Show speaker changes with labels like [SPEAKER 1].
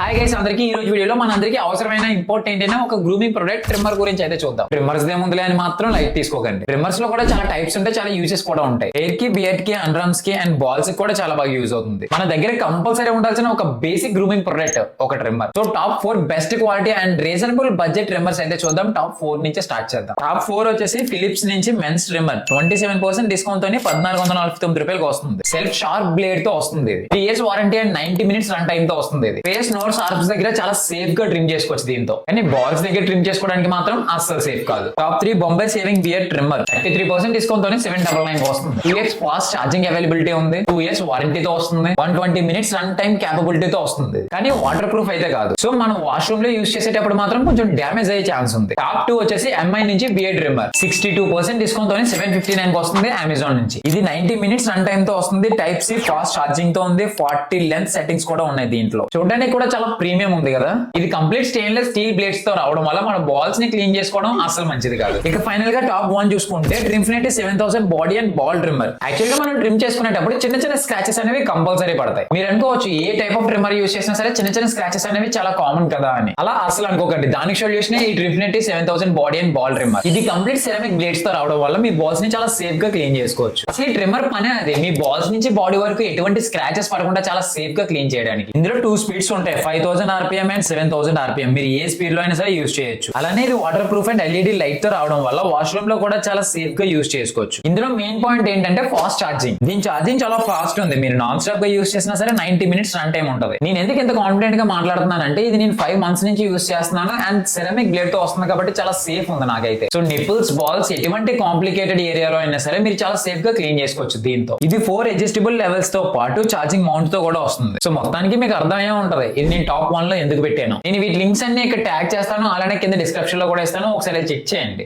[SPEAKER 1] Hi guys, అందరికి ఈ రోజు వీడియోలో మనందరికీ అవసరమైన ఇంపార్టెంట్ అయిన ఒక గ్రూమింగ్ ప్రొడక్ట్ ట్రిమ్మర్ గురించి అయితే చూద్దాం. ట్రిమ్మర్స్ ఏముందిలే అని మాత్రం లైట్ తీసుకోకండి. ట్రిమ్మర్స్ లో కూడా చాలా టైప్స్ ఉంటాయి, చాలా యూజెస్ కూడా ఉంటాయి. హెయిర్ కి, బియర్డ్ కి, అండర్ఆర్మ్స్ కి అండ్ బాల్స్ కి కూడా చాలా బాగా యూజ్ అవుతుంది. మన దగ్గర కంపల్సరీ ఉండాల్సిన ఒక బేసిక్ గ్రూమింగ్ ప్రొడక్ట్ ఒక trimmer. So top 4 best quality and reasonable budget trimmers అయితే చూద్దాం. టాప్ 4 నుంచి స్టార్ట్ చేద్దాం. టాప్ 4 వచ్చేసి ఫిలిప్స్ నుంచి మెన్స్ ట్రిమ్మర్ 27% డిస్కౌంట్ తోని 1449 రూపాయలకి వస్తుంది. సెల్ఫ్ షార్ప్ బ్లేడ్ తో వస్తుంది. 3 years warranty and 90 minutes run time తో వస్తుంది. ఫేస్ నోట్స్ ఆర్మ్స్ దగ్గర చాలా సేఫ్ గా ట్రిమ్ చేసుకోవచ్చు దీంతో. కానీ బాల్స్ దగ్గర ట్రిమ్ చేసుకోవడానికి మాత్రం అస్సలు సేఫ్ కాదు. Top 3 Bombay saving beard trimmer 33% discount తోని 799 వస్తుంది. 2x ఫాస్ట్ ఛార్జింగ్ అవైలబిలిటీ ఉంది. 2 years వారంటీతో వస్తుంది. 120 minutes రన్ టైమ్ క్యాపబిలిటీతో వస్తుంది. కానీ వాటర్ ప్రూఫ్ అయితే కాదు. సో మనం వాష్రూమ్ లో యూజ్ చేసేటప్పుడు మాత్రం కొంచెం డ్యామేజ్ అయ్యే ఛాన్స్ ఉంది. టాప్ 2 వచ్చేసి ఎంఐ నుంచి బియర్డ్ ట్రిమ్మర్ 62% డిస్కౌంట్ తోని 759 వస్తుంది అమెజాన్ నుంచి. ఇది 90 minutes రన్ టైమ్ తో వస్తుంది. టైప్ సి ఫాస్ట్ ఛార్జింగ్ తో ఉంది. 40 లెంత్ సెట్టింగ్స్ కూడా ఉన్నాయి దీంట్లో. చూడడానికి కూడా చాలా ప్రీమియం ఉంది కదా. ఇది కంప్లీట్ స్టెయిన్లెస్ స్టీల్ బ్లేడ్స్ తో రావడం వల్ల మన బాల్స్ ని క్లీన్ చేసుకోవడం అసలు మంచిది కాదు. ఇక ఫైనల్ గా టాప్ 1 చూసుకుంటే ట్రిమ్ఫినిటీ 7000 body and ball trimmer. Actual గా మనం ట్రిమ్ చేసుకునేటప్పుడు చిన్న చిన్న స్క్రాచెస్ అనేవి కంపల్సరీ పడతాయి. మీరు అనుకోవచ్చు ఏ టైప్ ఆఫ్ ట్రిమ్మర్ యూస్ చేసినా సరే చిన్న చిన్న స్క్రాచెస్ అనేవి చాలా కామన్ కదా అని. అలా అసలు అనుకోకండి. దానికి సొల్యూషన్ ఈ ట్రిమ్ఫినిటీ 7000 బాడీ అండ్ బాల్ ట్రిమ్మర్. ఇది కంప్లీట్ సెరామిక్ బ్లేడ్స్ తో రావడం వల్ల మీ బాల్స్ ని చాలా సేఫ్ గా క్లీన్ చేసుకోవచ్చు. అసలు ఈ ట్రిమ్మర్ పనే అదే, మీ బాల్స్ నుంచి బాడీ వరకు ఎటువంటి స్క్రాచెస్ పడకుండా చాలా సేఫ్ గా క్లీన్ చేయడానికి. ఇందులో 2 స్పీడ్స్ ఉంటాయి, 5000 RPM అండ్ 7000 RPM. మీరు ఏ స్పీడ్ లో అయినా సరే యూజ్ చేయొచ్చు. అలానే ఇది water proof and LED light తో రావడం వల్ల వాష్రూమ్ లో కూడా చాలా సేఫ్ గా యూజ్ చేసుకోవచ్చు. ఇందులో మెయిన్ పాయింట్ ఏంటంటే ఫాస్ట్ ఛార్జింగ్. దీని ఛార్జింగ్ చాలా ఫాస్ట్ ఉంది. మీరు నాన్ స్టాప్ గా యూజ్ చేసినా సరే 90 minutes రన్ టైం ఉంటుంది. నేను ఎందుకు ఇంత కాన్ఫిడెంట్ గా మాట్లాడుతున్నానంటే ఇది నేను 5 months నుంచి యూజ్ చేస్తున్నాను అండ్ సెరామిక్ బ్లేడ్ తో వస్తుంది కాబట్టి చాలా సేఫ్ ఉంది నాకైతే. సో నిపుల్స్, బాల్స్, ఎటువంటి కాంప్లికేటెడ్ ఏరియాలో అయినా సరే మీరు చాలా సేఫ్ గా క్లీన్ చేసుకోవచ్చు దీంతో. ఇది 4 అడ్జస్టబుల్ లెవెల్స్ తో పాటు ఛార్జింగ్ మౌంట్ తో కూడా వస్తుంది. సో మొత్తానికి మీకు అర్థమయ్యే ఉంటది ఇది నేను టాప్ 1 లో ఎందుకు పెట్టాను. నేను వీటి లింక్స్ అన్ని ఇక్కడ ట్యాగ్ చేస్తాను, అలానే కింద డిస్క్రిప్షన్ లో కూడా ఇస్తాను, ఒకసారి చెక్ చేయండి.